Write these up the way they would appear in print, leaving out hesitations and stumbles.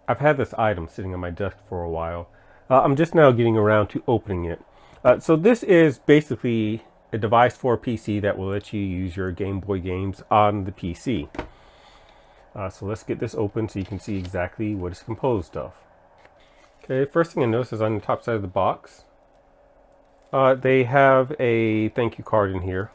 I've had this item sitting on my desk for a while. I'm just now getting around to opening it. So this is basically a device for a PC that will let you use your Game Boy games on the PC. So let's get this open so you can see exactly what it's composed of. Okay, first thing I notice is on the top side of the box, they have a thank you card in here.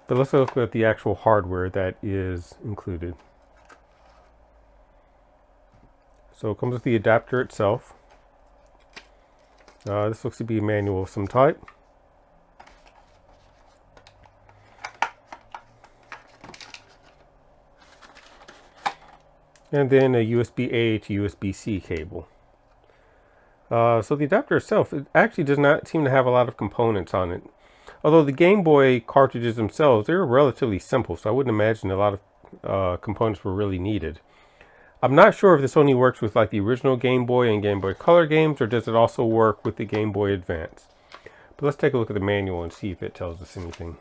But let's look at the actual hardware that is included. So it comes with the adapter itself. This looks to be a manual of some type. And then a USB-A to USB-C cable. So the adapter itself, it actually does not seem to have a lot of components on it. Although the Game Boy cartridges themselves, they're relatively simple, so I wouldn't imagine a lot of components were really needed. I'm not sure if this only works with like the original Game Boy and Game Boy Color games, or does it also work with the Game Boy Advance. But let's take a look at the manual and see if it tells us anything.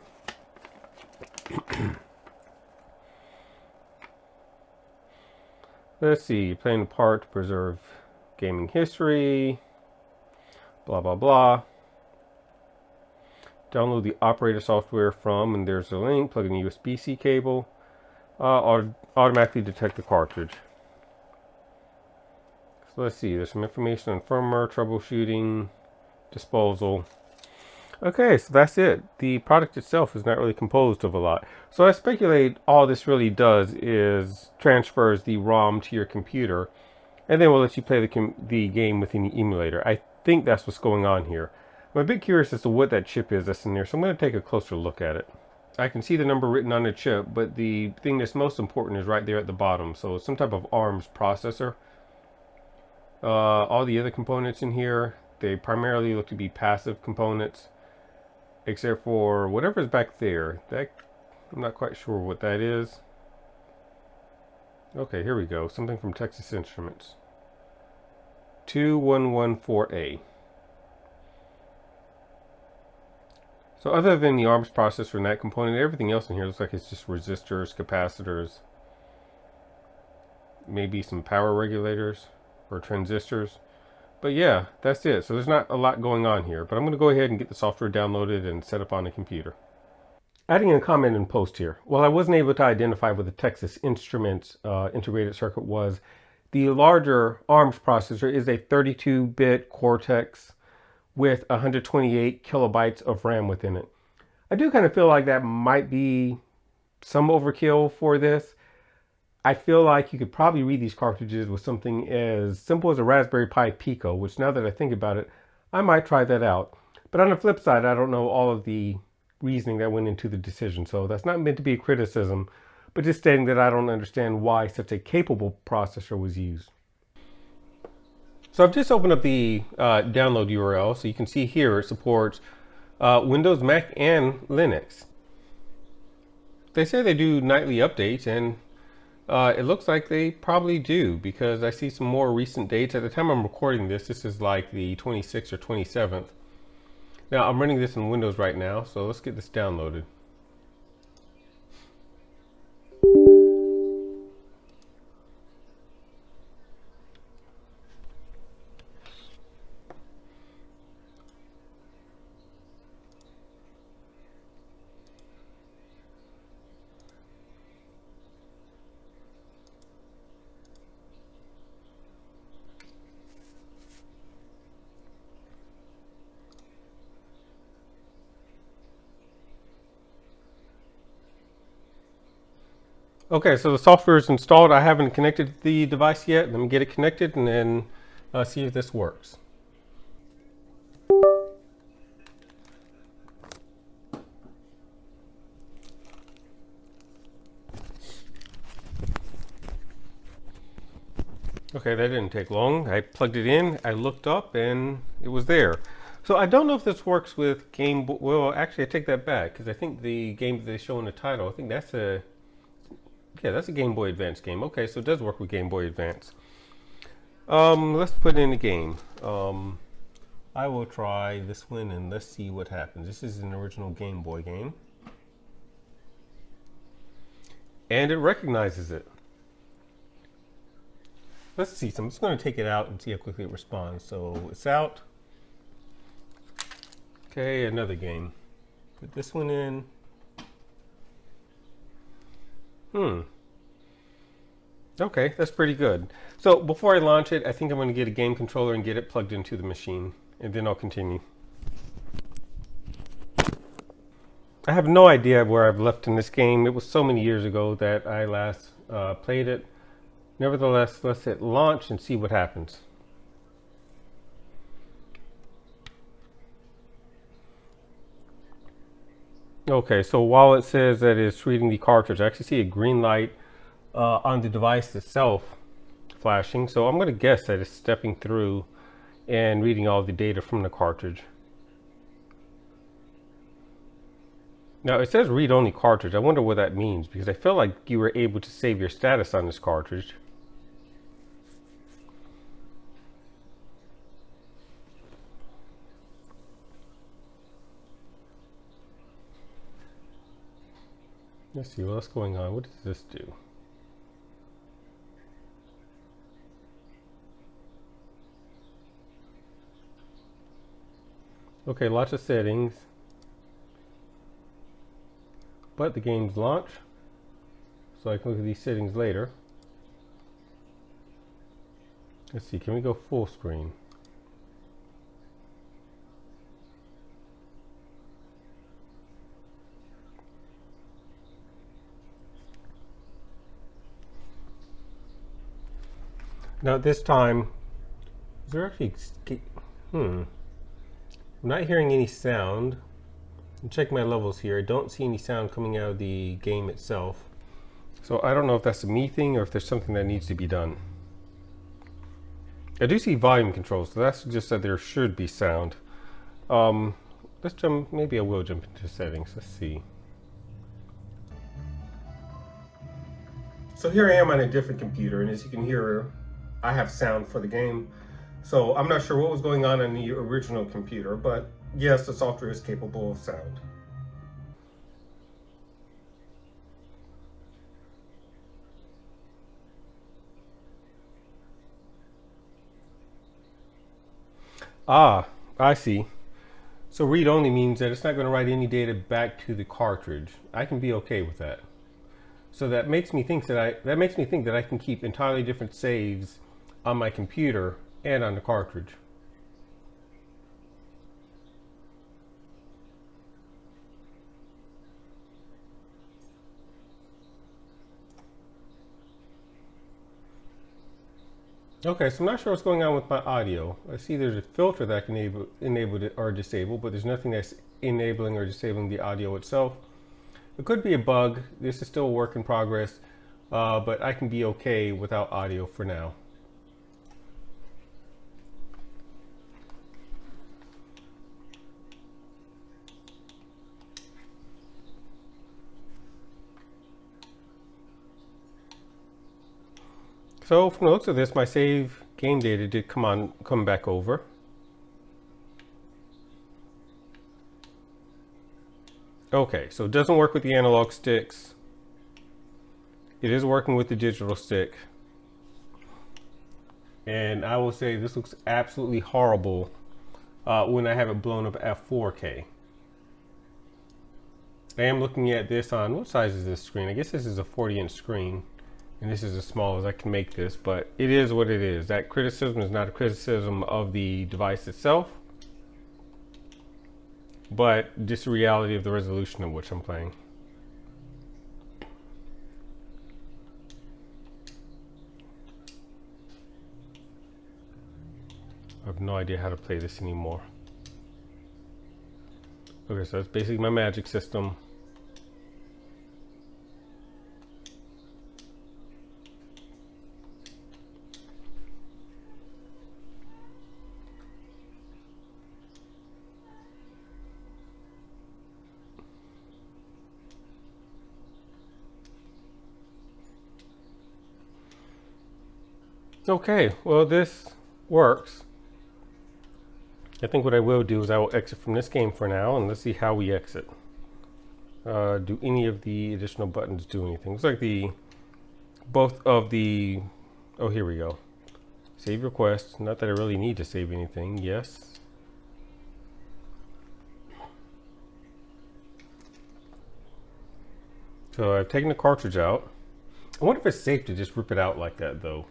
Let's see, playing the part to preserve gaming history, blah blah blah. Download the operator software from, and there's a link, plug in the USB-C cable, automatically detect the cartridge. So let's see, there's some information on firmware, troubleshooting, disposal. Okay, so that's it. The product itself is not really composed of a lot. So I speculate all this really does is transfers the ROM to your computer, and then we'll let you play the game within the emulator. I think that's what's going on here. I'm a bit curious as to what that chip is that's in there, so I'm going to take a closer look at it. I can see the number written on the chip, but the thing that's most important is right there at the bottom. So it's some type of ARMS processor. All the other components in here, they primarily look to be passive components, except for whatever's back there. That I'm not quite sure what that is. Okay, here we go. Something from Texas Instruments. 2114A. So other than the ARMS processor and that component, everything else in here looks like it's just resistors, capacitors, maybe some power regulators or transistors. But yeah, that's it. So there's not a lot going on here, but I'm going to go ahead and get the software downloaded and set up on the computer. Adding a comment in post here. While I wasn't able to identify what the Texas Instruments integrated circuit was, the larger ARMS processor is a 32-bit Cortex with 128 kilobytes of RAM within it. I do kind of feel like that might be some overkill for this. I feel like you could probably read these cartridges with something as simple as a Raspberry Pi Pico, which now that I think about it, I might try that out. But on the flip side, I don't know all of the reasoning that went into the decision, so that's not meant to be a criticism, but just stating that I don't understand why such a capable processor was used. So I've just opened up the download URL, so you can see here it supports Windows, Mac, and Linux. They say they do nightly updates, and it looks like they probably do, because I see some more recent dates. At the time I'm recording this, this is like the 26th or 27th. Now I'm running this in Windows right now, so let's get this downloaded. Okay, so the software is installed. I haven't connected the device yet. Let me get it connected and then see if this works. Okay, that didn't take long. I plugged it in, I looked up, and it was there. So I don't know if this works with Game Boy. Well, actually, I take that back, because I think the game that they show in the title, I think that's a Game Boy Advance game. Okay, so it does work with Game Boy Advance. Let's put in a game. I will try this one and let's see what happens. This is an original Game Boy game. And it recognizes it. Let's see. So I'm just going to take it out and see how quickly it responds. So it's out. Okay, another game. Put this one in. Okay, that's pretty good. So before I launch it, I think I'm going to get a game controller and get it plugged into the machine, and then I'll continue. I have no idea where I've left in this game. It was so many years ago that I last played it. Nevertheless, let's hit launch and see what happens. Okay, so while it says that it's reading the cartridge, I actually see a green light on the device itself flashing. So I'm going to guess that it's stepping through and reading all the data from the cartridge. Now it says read only cartridge. I wonder what that means, because I feel like you were able to save your status on this cartridge. Let's see what's going on. What does this do? Okay, lots of settings. But the game's launch, so I can look at these settings later. Let's see, can we go full screen? Now this time, is there actually, I'm not hearing any sound. I'm checking my levels here. I don't see any sound coming out of the game itself. So I don't know if that's a me thing or if there's something that needs to be done. I do see volume controls, so that suggests that there should be sound. Let's jump, maybe I will jump into settings. Let's see. So here I am on a different computer, and as you can hear, I have sound for the game. So I'm not sure what was going on the original computer, but yes, the software is capable of sound. Ah, I see. So read only means that it's not going to write any data back to the cartridge. I can be okay with that. So that makes me think that I can keep entirely different saves on my computer and on the cartridge. Okay, so I'm not sure what's going on with my audio. I see there's a filter that I can enable or disable, but there's nothing that's enabling or disabling the audio itself. It could be a bug. This is still a work in progress, but I can be okay without audio for now. So from the looks of this, my save game data did come back over. Okay, so it doesn't work with the analog sticks. It is working with the digital stick. And I will say this looks absolutely horrible when I have it blown up at 4K. I am looking at this on, what size is this screen? I guess this is a 40-inch screen. And this is as small as I can make this, but it is what it is. That criticism is not a criticism of the device itself, but just the reality of the resolution of which I'm playing. I have no idea how to play this anymore. Okay, so that's basically my magic system. Okay, well this works. I think what I will do is I will exit from this game for now, and let's see how we exit. Do any of the additional buttons do anything? Looks like both of the, oh here we go. Save request. Not that I really need to save anything. Yes. So I've taken the cartridge out. I wonder if it's safe to just rip it out like that though.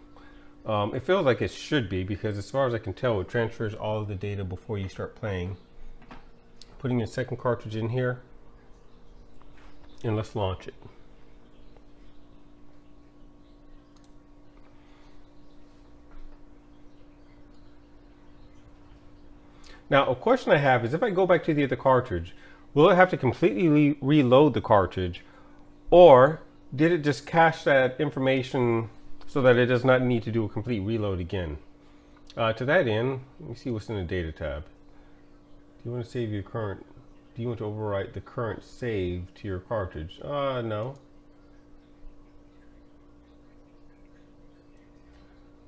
It feels like it should be, because as far as I can tell, it transfers all of the data before you start playing. Putting a second cartridge in here, and let's launch it. Now, a question I have is, if I go back to the other cartridge, will it have to completely reload the cartridge, or did it just cache that information so that it does not need to do a complete reload again? To that end, let me see what's in the data tab. Do you want to save your current? Do you want to overwrite the current save to your cartridge? No.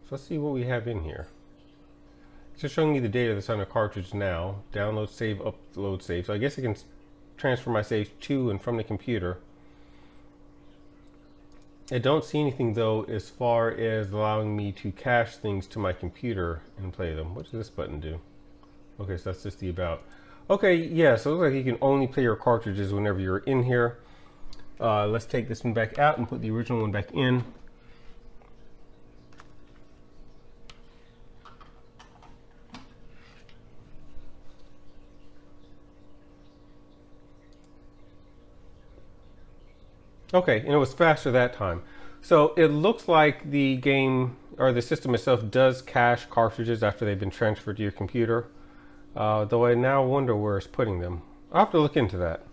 So let's see what we have in here. It's just showing me the data that's on the cartridge now. Download, save, upload, save. So I guess I can transfer my saves to and from the computer. I don't see anything though as far as allowing me to cache things to my computer and play them. What does this button do? Okay, so that's just the about. Okay, yeah, so it looks like you can only play your cartridges whenever you're in here. Let's take this one back out and put the original one back in. Okay, and it was faster that time. So it looks like the game, or the system itself, does cache cartridges after they've been transferred to your computer. Though I now wonder where it's putting them. I'll have to look into that.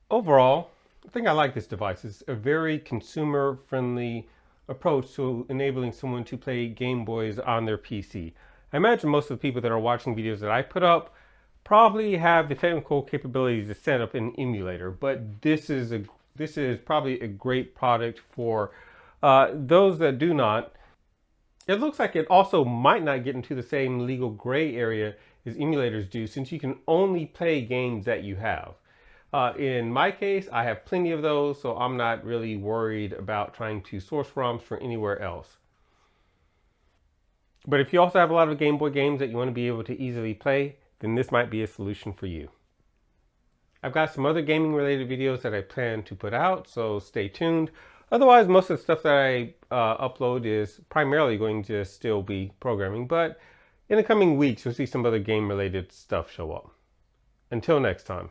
Overall, I think I like this device. It's a very consumer-friendly approach to enabling someone to play Game Boys on their PC. I imagine most of the people that are watching videos that I put up probably have the technical capabilities to set up an emulator, but this is probably a great product for those that do not. It looks like it also might not get into the same legal gray area as emulators do, since you can only play games that you have. In my case, I have plenty of those, so I'm not really worried about trying to source ROMs for anywhere else. But if you also have a lot of Game Boy games that you want to be able to easily play, then this might be a solution for you. I've got some other gaming related videos that I plan to put out, so stay tuned. Otherwise, most of the stuff that I upload is primarily going to still be programming, but in the coming weeks, you'll see some other game related stuff show up. Until next time.